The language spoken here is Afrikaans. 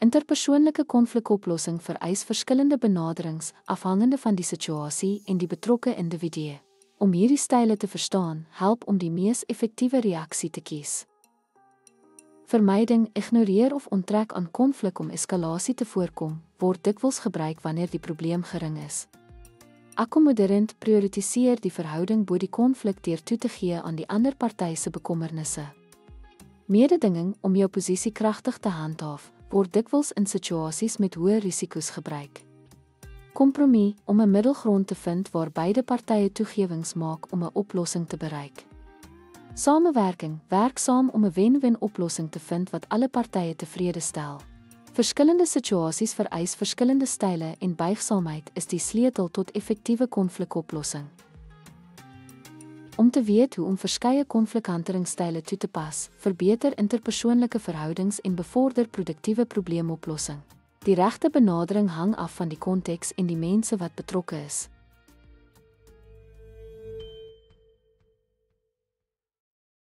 Interpersoonlike konflikoplossing vereis verskillende benaderings afhangende van die situasie en die betrokke individue. Om hierdie style te verstaan, help om die mees effektiewe reaksie te kies. Vermyding, ignoreer of onttrek aan konflik om eskalasie te voorkom, word dikwels gebruik wanneer die probleem gering is. Akkommoderend prioritiseer die verhouding bo die konflik deur toe te gee aan die ander party se bekommernisse. Mededinging om jou posisie kragtig te handhaaf, word dikwels in situasies met hoë risiko's gebruik. Kompromie, om 'n middelgrond te vind waar beide partye toegewings maak om 'n oplossing te bereik. Samewerking, werk saam om 'n wen-wen oplossing te vind wat alle partye tevrede stel. Verskillende situasies vereis verskillende style en buigsaamheid is die sleutel tot effektiewe konflikoplossing. Om te weet hoe om verskeie konflikhanteringsstyle toe te pas, verbeter interpersoonlike verhoudings en bevorder produktiewe probleemoplossing. Die regte benadering hang af van die konteks en die mense wat betrokke is.